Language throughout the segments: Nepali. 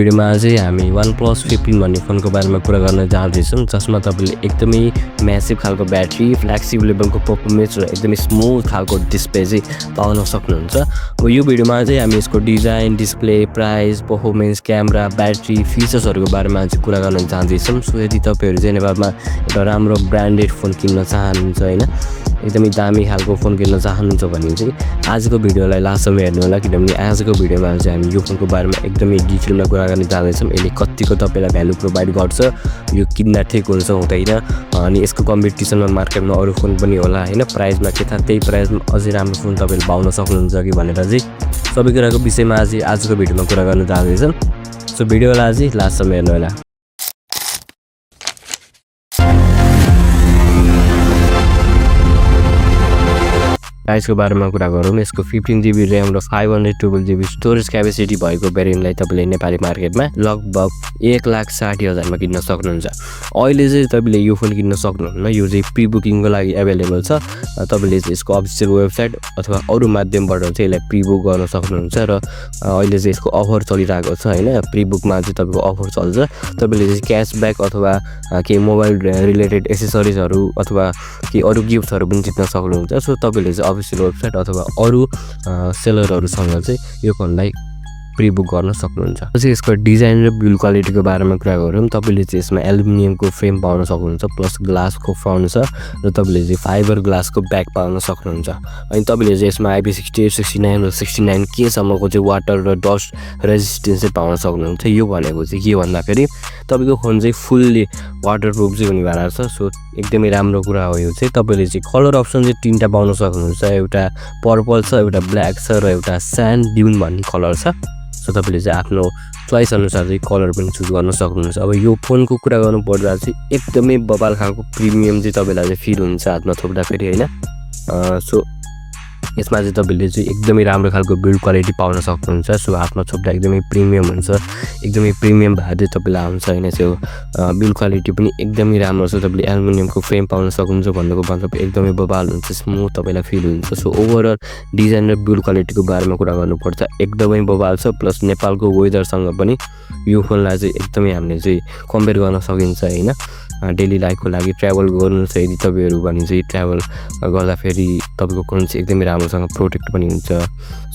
भिडियोमा चाहिँ हामी OnePlus 15 भन्ने फोनको बारेमा कुरा गर्न जाँदैछौँ जसमा तपाईँले एकदमै म्यासिभ खालको ब्याट्री, फ्लेक्सिबल लेभलको परफर्मेन्स र एकदमै स्मुथ खालको डिस्प्ले चाहिँ पाउन सक्नुहुन्छ। अब यो भिडियोमा चाहिँ हामी यसको design, display, price, performance, camera, battery, फिचर्सहरूको बारेमा चाहिँ कुरा गर्न जाँदैछौँ। सो यदि तपाईँहरू चाहिँ नेपालमा एउटा राम्रो ब्रान्डेड फोन किन्न चाहनुहुन्छ होइन, एकदमै दामी खालको फोन किन्न चाहनुहुन्छ भने चाहिँ आजको भिडियोलाई लास्टसम्म हेर्नु होला, किनभने आजको भिडियोमा चाहिँ हामी यो फोनको बारेमा एकदमै डिटेलमा कुरा गर्न जाँदैछौँ। यसले कतिको तपाईँलाई भ्यालु प्रोभाइड गर्छ, यो किन्न ठिक हुन्छ हुँदैन, अनि यसको कम्पिटिसनमा मार्केटमा अरू फोन पनि होला होइन, प्राइसमा के थाहा त्यही प्राइसमा अझै राम्रो फोन तपाईँले पाउन सक्नुहुन्छ कि भनेर चाहिँ सबै कुराको विषयमा आजको भिडियोमा कुरा गर्न जाँदैछौँ। सो भिडियोलाई चाहिँ लास्टसम्म हेर्नु होला। प्राइसको बारेमा कुरा गरौँ। यसको 15GB ऱ्याम र 512GB स्टोरेज क्यापेसिटी भएको भेरिएन्टलाई तपाईँले नेपाली मार्केटमा लगभग 1,60,000मा किन्न सक्नुहुन्छ। अहिले चाहिँ तपाईँले यो फोन किन्न सक्नुहुन्न, यो चाहिँ प्री बुकिङको लागि एभाइलेबल छ। तपाईँले चाहिँ यसको अफिसियल वेबसाइट अथवा अरू माध्यमबाट चाहिँ यसलाई प्री बुक गर्न सक्नुहुन्छ र अहिले चाहिँ यसको अफर चलिरहेको छ होइन। प्री बुकमा चाहिँ तपाईँको अफर चल्छ, तपाईँले चाहिँ क्यासब्याक अथवा केही मोबाइल रिलेटेड एसेसरिजहरू अथवा केही अरू गिफ्टहरू पनि जित्न सक्नुहुन्छ। सो तपाईँले चाहिँ अफिसियल वेबसाइट अथवा अरू सेलरहरूसँग चाहिँ यो फोनलाई प्री बुक गर्न सक्नुहुन्छ। चाहिँ यसको डिजाइन र बिल्ड क्वालिटीको बारेमा कुरा गरौँ। तपाईँले चाहिँ यसमा एल्युमिनियमको फ्रेम पाउन सक्नुहुन्छ, प्लस ग्लासको फ्रन्ट छ र तपाईँले चाहिँ फाइबर ग्लासको ब्याक पाउन सक्नुहुन्छ। अनि तपाईँले चाहिँ यसमा IP68, 69 र 69 केसम्मको चाहिँ वाटर र डस्ट रेजिस्टेन्स चाहिँ पाउन सक्नुहुन्छ। यो भनेको चाहिँ के भन्दाखेरि तपाईँको फोन चाहिँ फुल्ली वाटरप्रुफ चाहिँ हुनेवाला छ। सो एकदमै राम्रो कुरा हो यो चाहिँ। तपाईँले चाहिँ कलर अप्सन चाहिँ 3टा पाउन सक्नुहुन्छ, एउटा पर्पल छ, एउटा ब्ल्याक छ र एउटा स्यान्ड ड्युन भन्ने कलर छ। सो तपाईँले चाहिँ आफ्नो चोइस अनुसार चाहिँ कलर पनि चुज गर्न सक्नुहुन्छ। अब यो फोनको कुरा गर्नु पर्दा चाहिँ एकदमै बबाल खालको प्रिमियम चाहिँ तपाईँलाई चाहिँ फिल हुन्छ हातमा थोप्दाखेरि होइन। सो यसमा चाहिँ तपाईँले चाहिँ एकदमै राम्रो खालको बिल्ड क्वालिटी पाउन सक्नुहुन्छ। सो हातमा छोप्दा एकदमै प्रिमियम हुन्छ, एकदमै प्रिमियम भएर चाहिँ तपाईँलाई आउँछ होइन। त्यो बिल्ड क्वालिटी पनि एकदमै राम्रो छ। तपाईँले एल्युमिनियमको फ्रेम पाउन सक्नुहुन्छ भन्नुको मतलब एकदमै बबाल हुन्छ, स्मुथ तपाईँलाई फिल हुन्छ। सो ओभरअल डिजाइन र बिल्ड क्वालिटीको बारेमा कुरा गर्नुपर्छ एकदमै बबाल छ। प्लस नेपालको वेदरसँग पनि यो फोनलाई चाहिँ एकदमै हामीले चाहिँ कम्पेयर गर्न सकिन्छ होइन। डेली लाइफको लागि ट्राभल गर्नु छ यदि तपाईँहरू भने चाहिँ ट्राभल गर्दाखेरि तपाईँको फोन चाहिँ एकदमै राम्रोसँग प्रोटेक्ट पनि हुन्छ।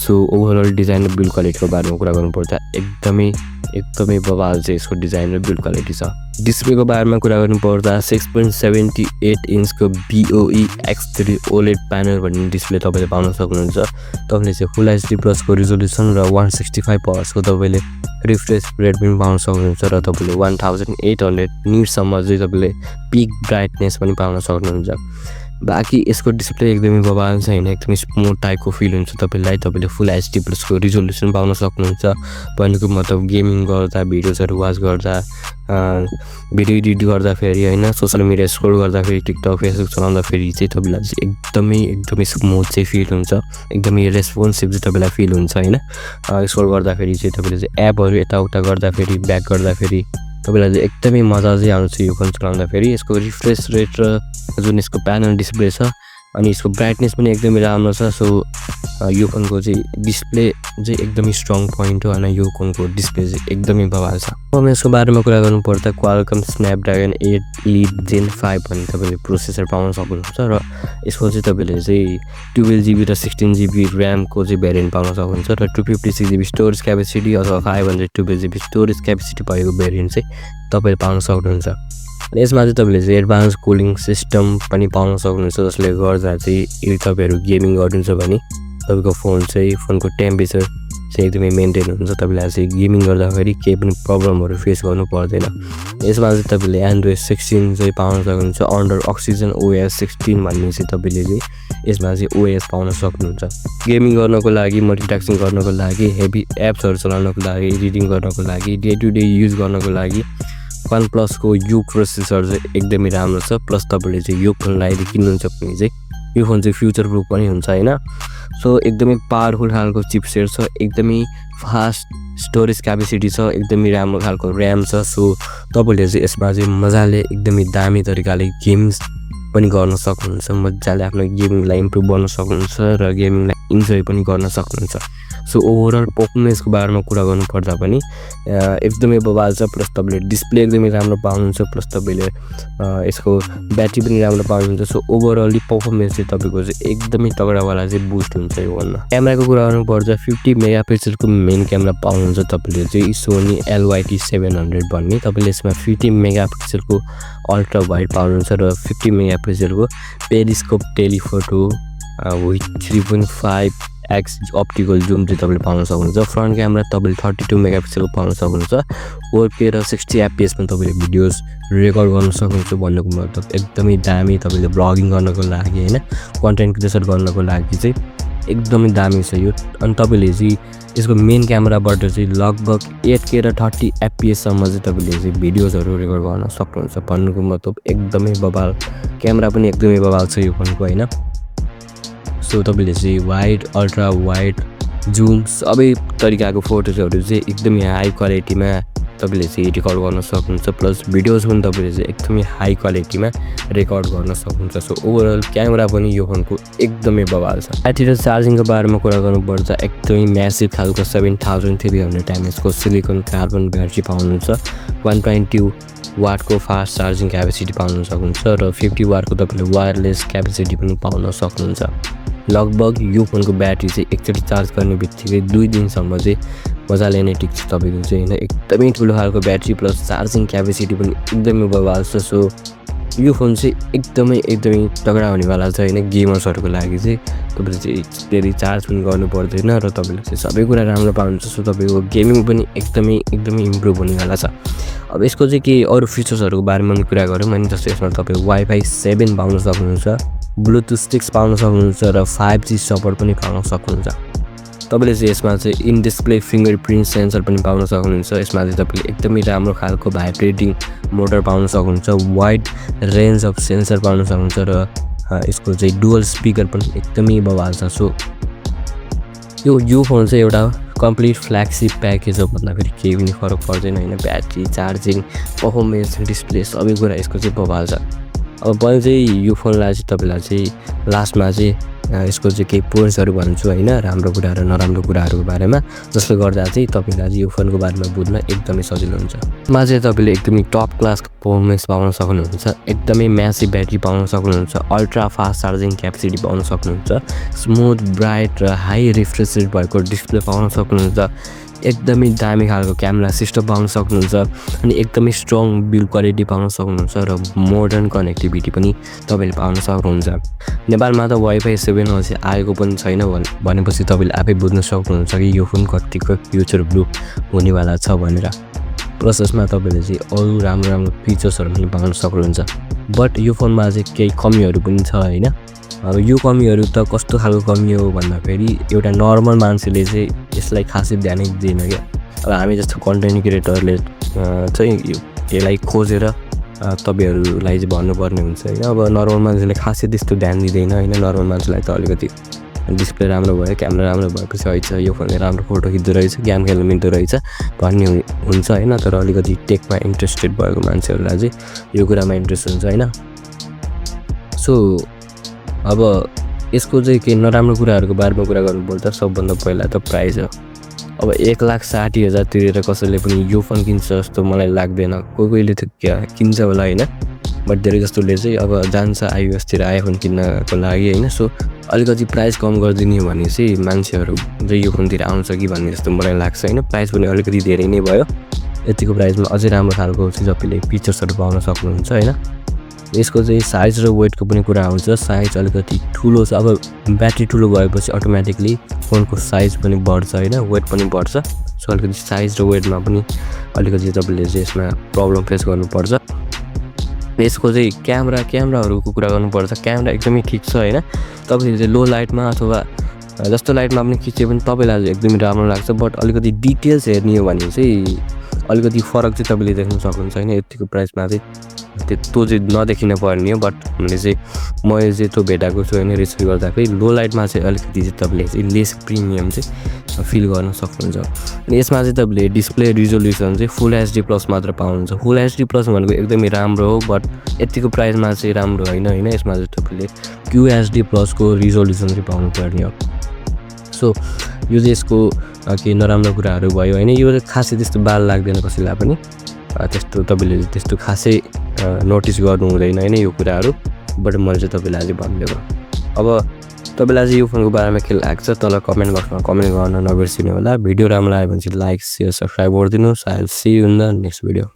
सो ओभरअल डिजाइन र बिल्ड क्वालिटीको बारेमा कुरा गर्नुपर्दा एकदमै बबाल चाहिँ यसको डिजाइन र बिल्ड क्वालिटी छ। डिस्प्लेको बारेमा कुरा गर्नुपर्दा 6.78 इन्चको BOE X3 OLED प्यानल भन्ने डिस्प्ले तपाईँले पाउन सक्नुहुन्छ। तपाईँले चाहिँ फुल HD प्लसको रिजोल्युसन र 165 हर्ट्जको तपाईँले रिफ्रेस रेट पनि पाउन सक्नुहुन्छ र तपाईँले 1800 निट्सम्म चाहिँ तपाईँले पिक ब्राइटनेस पनि पाउन सक्नुहुन्छ। बाँकी यसको डिस्प्ले एकदमै बबाल छ होइन, एकदमै स्मुथ टाइपको फिल हुन्छ तपाईँलाई। तपाईँले फुल HD प्लसको रिजोल्युसन पाउन सक्नुहुन्छ भनेको मतलब गेमिङ गर्दा, भिडियोजहरू वाच गर्दा, भिडियो एडिट गर्दाखेरि होइन, सोसियल मिडिया स्क्रोल गर्दाखेरि, टिकटक फेसबुक चलाउँदाखेरि चाहिँ तपाईँलाई चाहिँ एकदमै स्मुथ चाहिँ फिल हुन्छ, एकदमै रेस्पोन्सिभ चाहिँ तपाईँलाई फिल हुन्छ होइन। स्क्रोल गर्दाखेरि चाहिँ तपाईँले चाहिँ एपहरू यताउता गर्दाखेरि, ब्याक गर्दाखेरि तपाईँलाई चाहिँ एकदमै मजा चाहिँ आउँछ यो फोन चलाउँदाखेरि। यसको रिफ्रेस रेट र जुन यसको प्यानल डिस्प्ले छ अनि यसको ब्राइटनेस पनि एकदमै राम्रो छ। सो यो फोनको चाहिँ डिस्प्ले चाहिँ एकदमै स्ट्रङ पोइन्ट हो होइन, यो फोनको डिस्प्ले चाहिँ एकदमै बबाल छ। अब यसको बारेमा कुरा गर्नुपर्दा क्वालकम स्न्यापड्रागन 8 Elite Gen 5 भन्ने तपाईँले प्रोसेसर पाउन सक्नुहुन्छ र यसको चाहिँ तपाईँले चाहिँ 12GB र 16GB ऱ्यामको चाहिँ भेरिएन्ट पाउन सक्नुहुन्छ र 256GB स्टोरेज क्यापेसिटी अथवा 512GB स्टोरेज क्यापेसिटी भएको भेरिएन्ट चाहिँ तपाईँले पाउन सक्नुहुन्छ। यसमा चाहिँ तपाईँले चाहिँ एडभान्स कुलिङ सिस्टम पनि पाउन सक्नुहुन्छ, जसले गर्दा चाहिँ यदि तपाईँहरू गेमिङ गर्नुहुन्छ भने तपाईँको फोनको टेम्परेचर चाहिँ एकदमै मेन्टेन हुन्छ, तपाईँलाई चाहिँ गेमिङ गर्दाखेरि केही पनि प्रब्लमहरू फेस गर्नु पर्दैन। यसमा चाहिँ तपाईँले एन्ड्रोइड 16 चाहिँ पाउन सक्नुहुन्छ, अन्डर अक्सिजन OS 16 भन्ने चाहिँ तपाईँले चाहिँ यसमा चाहिँ OS पाउन सक्नुहुन्छ। गेमिङ गर्नको लागि, मल्टिटास्किङ गर्नको लागि, हेभी एप्सहरू चलाउनको लागि, एडिटिङ गर्नको लागि, डे टु डे युज गर्नको लागि OnePlusको यो प्रोसेसर चाहिँ एकदमै राम्रो छ। प्लस तपाईँले चाहिँ यो फोनलाई यदि किन्नुहुन्छ भने चाहिँ यो फोन चाहिँ फ्युचर प्रुफ पनि हुन्छ होइन। सो एकदमै पावरफुल खालको चिपसेट छ, एकदमै फास्ट स्टोरेज क्यापेसिटी छ, एकदमै राम्रो खालको ऱ्याम छ। सो तपाईँले चाहिँ यसमा चाहिँ मजाले एकदमै दामी तरिकाले गेम्स पनि गर्न सक्नुहुन्छ, मजाले आफ्नो गेमिङलाई इम्प्रुभ गर्न सक्नुहुन्छ र गेमिङलाई इन्जोय पनि गर्न सक्नुहुन्छ। सो ओभरअल पर्फर्मेन्सको बारेमा कुरा गर्नुपर्दा पनि एकदमै बवाल छ। प्लस तपाईँले डिस्प्ले एकदमै राम्रो पाउनुहुन्छ, प्लस तपाईँले यसको ब्याट्री पनि राम्रो पाउनुहुन्छ। सो ओभरअली पर्फर्मेन्स चाहिँ तपाईँको चाहिँ एकदमै तगडावाला चाहिँ बुस्ट हुन्छ यो फोनमा। क्यामेराको कुरा गर्नुपर्दा 50 मेगापिक्सलको मेन क्यामेरा पाउनुहुन्छ तपाईँले चाहिँ सोनी LYT700 भन्ने। तपाईँले यसमा 50 मेगापिक्सलको अल्ट्रा वाइड पाउनुहुन्छ र 50 मेगापिक्सलको periscope telephoto with 3.5x optical zoom चाहिँ तपाईँले पाउन सक्नुहुन्छ। फ्रन्ट क्यामेरा तपाईँले 32 मेगापिक्सलको पाउन सक्नुहुन्छ। 4K र 60 FPS मा तपाईँले भिडियोज रेकर्ड गर्न सक्नुहुन्छ भन्नुको मतलब एकदमै दामी। तपाईँले ब्लगिङ गर्नको लागि होइन, कन्टेन्ट क्रिएसन गर्नको लागि चाहिँ एकदमै दामी छ यो। अनि तपाईँले चाहिँ यसको मेन क्यामेराबाट चाहिँ लगभग 8K र 30 FPS सम्म चाहिँ तपाईँले चाहिँ भिडियोजहरू रेकर्ड गर्न सक्नुहुन्छ भन्नुको मतलब एकदमै बवाल। क्यामेरा पनि एकदमै बवाल छ यो फोनको होइन। सो तपाईँले चाहिँ वाइड, अल्ट्रा वाइड, जुम सबै तरिकाको फोटोजहरू चाहिँ एकदमै हाई क्वालिटीमा तपाईँले चाहिँ रेकर्ड गर्न सक्नुहुन्छ। प्लस भिडियोज पनि तपाईँले चाहिँ एकदमै हाई क्वालिटीमा रेकर्ड गर्न सक्नुहुन्छ। सो ओभरअल क्यामेरा पनि यो फोनको एकदमै बवाल छ। ब्याट्री र चार्जिङको बारेमा कुरा गर्नुपर्दा एकदमै म्यासिभ खालको 7300 mAh को सिलिकन कार्बन ब्याट्री पाउनुहुन्छ। 1.2 वाटको फास्ट चार्जिङ क्यापेसिटी पाउन सक्नुहुन्छ र 50 वाटको तपाईँले वायरलेस क्यापेसिटी पनि पाउन सक्नुहुन्छ। लगभग यो फोनको ब्याट्री चाहिँ एकचोटि चार्ज गर्ने बित्तिकै 2 दिनसम्म चाहिँ मजाले नै टिक्छ तपाईँको चाहिँ होइन। एकदमै ठुलो खालको ब्याट्री प्लस चार्जिङ क्यापेसिटी पनि एकदमै बवाल छ। सो यो फोन चाहिँ एकदमै तगडा हुनेवाला छ होइन। गेमर्सहरूको लागि चाहिँ तपाईँले चाहिँ धेरै चार्ज पनि गर्नु पर्दैन र तपाईँले चाहिँ सबै कुरा राम्रो पाउनुहुन्छ। सो तपाईँको गेमिङ पनि एकदमै इम्प्रुभ हुनेवाला छ। अब यसको चाहिँ के अरू फिचर्सहरूको बारेमा पनि कुरा गरौँ भने जस्तो यसमा तपाईँ Wi-Fi 7 पाउन सक्नुहुन्छ, ब्लुटुथ 6 पाउन सक्नुहुन्छ र 5G सपोर्ट पनि पाउन सक्नुहुन्छ। तपाईँले चाहिँ यसमा चाहिँ इन डिस्प्ले फिङ्गरप्रिन्ट सेन्सर पनि पाउन सक्नुहुन्छ। यसमा चाहिँ तपाईँले एकदमै राम्रो खालको भाइब्रेटिङ मोटर पाउन सक्नुहुन्छ, वाइड रेन्ज अफ सेन्सर पाउन सक्नुहुन्छ र यसको चाहिँ डुअल स्पिकर पनि एकदमै बवाल छ। सो यो फोन चाहिँ एउटा कम्प्लिट फ्ल्यागसिप प्याकेज हो भन्दाखेरि केही पनि फरक पर्दैन होइन। ब्याट्री, चार्जिङ, पर्फर्मेन्स, डिस्प्ले सबै कुरा यसको चाहिँ बवाल छ। अब मैले चाहिँ यो फोनलाई चाहिँ तपाईँलाई चाहिँ लास्टमा चाहिँ यसको चाहिँ केही पोइन्ट्सहरू भन्छु होइन, राम्रो कुरा र नराम्रो कुराहरूको बारेमा, जसले गर्दा चाहिँ तपाईँलाई चाहिँ यो फोनको बारेमा बुझ्न एकदमै सजिलो हुन्छ। यसमा चाहिँ तपाईँले एकदमै टप क्लासको पर्फर्मेन्स पाउन सक्नुहुन्छ, एकदमै म्यासिभ ब्याट्री पाउन सक्नुहुन्छ, अल्ट्रा फास्ट चार्जिङ क्यापेसिटी पाउन सक्नुहुन्छ, स्मुथ ब्राइट र हाई रिफ्रेस रेट भएको डिस्प्ले पाउन सक्नुहुन्छ, एकदमै दामी खालको क्यामेरा सिस्टम पाउन सक्नुहुन्छ, अनि एकदमै स्ट्रङ बिल्ड क्वालिटी पाउन सक्नुहुन्छ र मोडर्न कनेक्टिभिटी पनि तपाईँले पाउन सक्नुहुन्छ। नेपालमा त Wi-Fi 7 अझै आएको पनि छैन भनेपछि तपाईँले आफै बुझ्न सक्नुहुन्छ कि यो फोन कतिको फ्युचर प्रुफ हुनेवाला छ भनेर। प्लस यसमा तपाईँले चाहिँ अरू राम्रो फिचर्सहरू पनि पाउन सक्नुहुन्छ। बट यो फोनमा चाहिँ केही कमीहरू पनि छ होइन। अब यो कमीहरू त कस्तो खालको कमी हो भन्दाखेरि एउटा नर्मल मान्छेले चाहिँ यसलाई खासै ध्यानै दिँदैन क्या। अब हामी जस्तो कन्टेन्ट क्रिएटरले चाहिँ यसलाई खोजेर तपाईँहरूलाई चाहिँ भन्नुपर्ने हुन्छ होइन। अब नर्मल मान्छेले खासै त्यस्तो ध्यान दिँदैन होइन। नर्मल मान्छेलाई त अलिकति डिस्प्ले राम्रो भयो, क्यामेरा राम्रो भएपछि है यो फोनले राम्रो फोटो खिच्दो रहेछ, गेम खेल्नु मिल्दो रहेछ भन्ने हुन्छ होइन। तर अलिकति टेकमा इन्ट्रेस्टेड भएको मान्छेहरूलाई चाहिँ यो कुरामा इन्ट्रेस्ट हुन्छ होइन। सो अब यसको चाहिँ केही नराम्रो कुराहरूको बारेमा कुरा गर्नुपर्दा सबभन्दा पहिला त प्राइस हो। अब 1,60,000 तिरेर कसैले पनि यो फोन किन्छ जस्तो मलाई लाग्दैन। कोहीले किन्छ होला होइन, बट धेरै जस्तोले चाहिँ अब जान्छ iOS-तिर आइफोन किन्नको लागि होइन। सो अलिकति प्राइस कम गरिदिने हो भने चाहिँ मान्छेहरू चाहिँ यो फोनतिर आउँछ कि भन्ने जस्तो मलाई लाग्छ होइन। प्राइस पनि अलिकति धेरै नै भयो। यतिको प्राइसमा अझै राम्रो खालको चाहिँ तपाईँले फिचर्सहरू पाउन सक्नुहुन्छ होइन। यसको चाहिँ साइज र वेटको पनि कुरा आउँछ। साइज अलिकति ठुलो छ। अब ब्याट्री ठुलो भएपछि अटोमेटिकली फोनको साइज पनि बढ्छ होइन, वेट पनि बढ्छ। सो अलिकति साइज र वेटमा पनि अलिकति तपाईँले चाहिँ यसमा प्रब्लम फेस गर्नुपर्छ। यसको चाहिँ क्यामेराहरूको कुरा गर्नुपर्छ। क्यामेरा एकदमै ठिक छ होइन। तपाईँले चाहिँ लो लाइटमा अथवा जस्तो लाइटमा पनि खिच्यो भने तपाईँलाई एकदमै राम्रो लाग्छ। बट अलिकति डिटेल्स हेर्ने हो भने चाहिँ अलिकति फरक चाहिँ तपाईँले देख्न सक्नुहुन्छ होइन। यतिको प्राइसमा चाहिँ त्यो चाहिँ नदेखिन पर्ने हो। बट हामीले चाहिँ मैले चाहिँ त्यो भेटाएको छु होइन रिसर्च गर्दाखेरि। लो लाइटमा चाहिँ अलिकति चाहिँ तपाईँले चाहिँ लेस प्रिमियम चाहिँ फिल गर्न सक्नुहुन्छ। अनि यसमा चाहिँ तपाईँले डिस्प्ले रिजोल्युसन चाहिँ फुल HD+ मात्र पाउनुहुन्छ। फुल HD+ भनेको एकदमै राम्रो हो, बट यतिको प्राइसमा चाहिँ राम्रो होइन। यसमा चाहिँ तपाईँले QHD+ को रिजोल्युसन चाहिँ पाउनु पर्ने हो। सो यो चाहिँ यसको केही नराम्रो कुराहरू भयो होइन। यो खासै त्यस्तो बाल लाग्दैन कसैलाई पनि, त्यस्तो तपाईँले त्यस्तो खासै नोटिस गर्नु हुँदैन होइन यो कुराहरू। बट मैले चाहिँ तपाईँलाई अझै भनिदिएको। अब तपाईँलाई चाहिँ यो फोनको बारेमा के लाग्छ तल कमेन्ट बक्समा कमेन्ट गर्न नबिर्सिनु होला। भिडियो राम्रो लाग्यो भने चाहिँ लाइक, सेयर, सब्सक्राइब गरिदिनुहोस्। I will see you in the next video.